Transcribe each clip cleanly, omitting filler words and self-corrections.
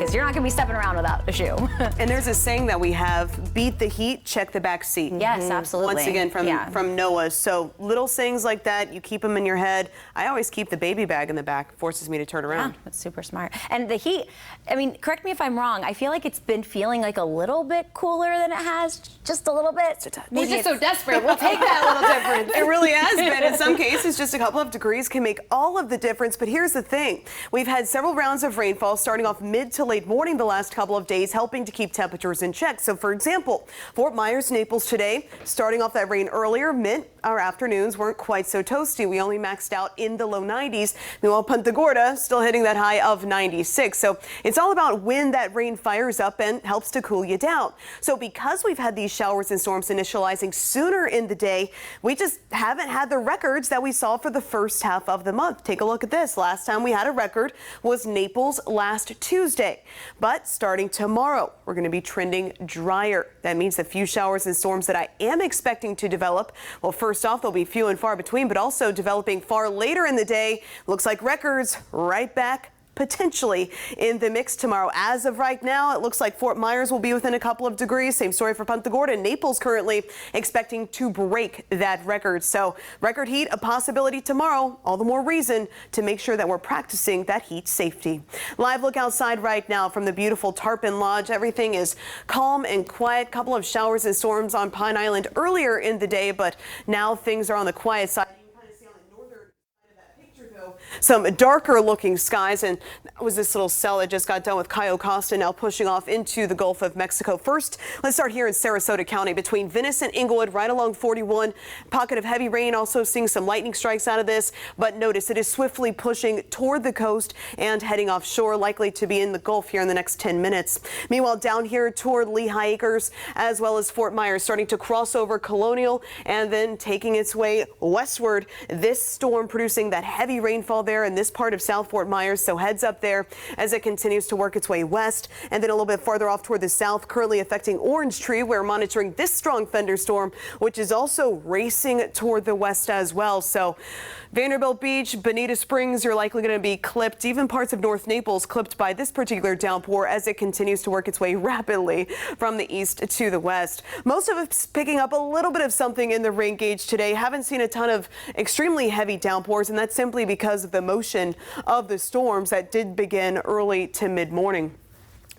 is. You're not going to be stepping around without a shoe. And there's a saying that we have, beat the heat, check the back seat. Yes, absolutely. Once again from Noah. So little sayings like that, you keep them in your head. I always keep the baby bag in the back. Forces me to turn around. Yeah, that's super smart. And the heat, I mean, correct me if I'm wrong, I feel like it's been feeling like a little bit cooler than it has, just a little bit. We're just so desperate. We'll take that little difference. It really has been. In some cases, just a couple of degrees can make all of the difference. But here's the thing. We've had several rounds of rainfall starting off mid to late morning the last couple of days, helping to keep temperatures in check. So, for example, Fort Myers, Naples today, starting off that rain earlier, our afternoons weren't quite so toasty. We only maxed out in the low 90s. Meanwhile, Punta Gorda still hitting that high of 96. So it's all about when that rain fires up and helps to cool you down. So because we've had these showers and storms initializing sooner in the day, we just haven't had the records that we saw for the first half of the month. Take a look at this. Last time we had a record was Naples last Tuesday. But starting tomorrow, we're going to be trending drier. That means the few showers and storms that I am expecting to develop, well, first off, they'll be few and far between, but also developing far later in the day. Looks like records right back potentially in the mix tomorrow. As of right now, it looks like Fort Myers will be within a couple of degrees. Same story for Punta Gorda. Naples currently expecting to break that record. So record heat, a possibility tomorrow. All the more reason to make sure that we're practicing that heat safety. Live look outside right now from the beautiful Tarpon Lodge. Everything is calm and quiet. Couple of showers and storms on Pine Island earlier in the day, but now things are on the quiet side. Some darker looking skies, and that was this little cell that just got done with Cayo Costa, now pushing off into the Gulf of Mexico. First, let's start here in Sarasota County between Venice and Inglewood, right along 41. Pocket of heavy rain, also seeing some lightning strikes out of this, but notice it is swiftly pushing toward the coast and heading offshore, likely to be in the Gulf here in the next 10 minutes. Meanwhile, down here toward Lehigh Acres, as well as Fort Myers, starting to cross over Colonial and then taking its way westward. This storm producing that heavy rainfall there in this part of South Fort Myers, so heads up there as it continues to work its way west. And then a little bit farther off toward the south, currently affecting Orange Tree. We're monitoring this strong thunderstorm, which is also racing toward the west as well. So Vanderbilt Beach, Bonita Springs, you're likely going to be clipped. Even parts of North Naples clipped by this particular downpour as it continues to work its way rapidly from the east to the west. Most of us picking up a little bit of something in the rain gauge today. Haven't seen a ton of extremely heavy downpours, and that's simply because of the motion of the storms that did begin early to mid-morning.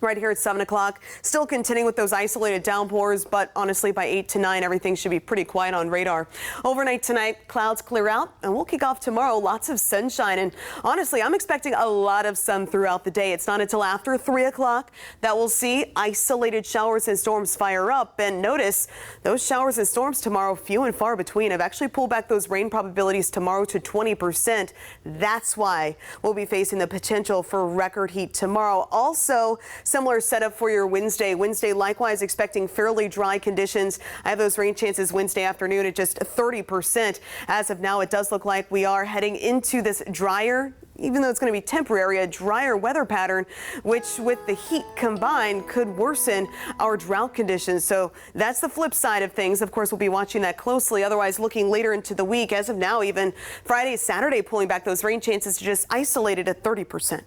Right here at 7 o'clock, still continuing with those isolated downpours, but honestly by 8 to 9, everything should be pretty quiet on radar. Overnight tonight, clouds clear out, and we'll kick off tomorrow. Lots of sunshine, and honestly, I'm expecting a lot of sun throughout the day. It's not until after 3 o'clock that we'll see isolated showers and storms fire up. And notice those showers and storms tomorrow, few and far between. I've actually pulled back those rain probabilities tomorrow to 20%. That's why we'll be facing the potential for record heat tomorrow. Also, similar setup for your Wednesday. Wednesday, likewise, expecting fairly dry conditions. I have those rain chances Wednesday afternoon at just 30%. As of now, it does look like we are heading into this drier, even though it's going to be temporary, a drier weather pattern, which with the heat combined could worsen our drought conditions. So that's the flip side of things. Of course, we'll be watching that closely. Otherwise, looking later into the week, as of now, even Friday, Saturday, pulling back those rain chances to just isolated at 30%.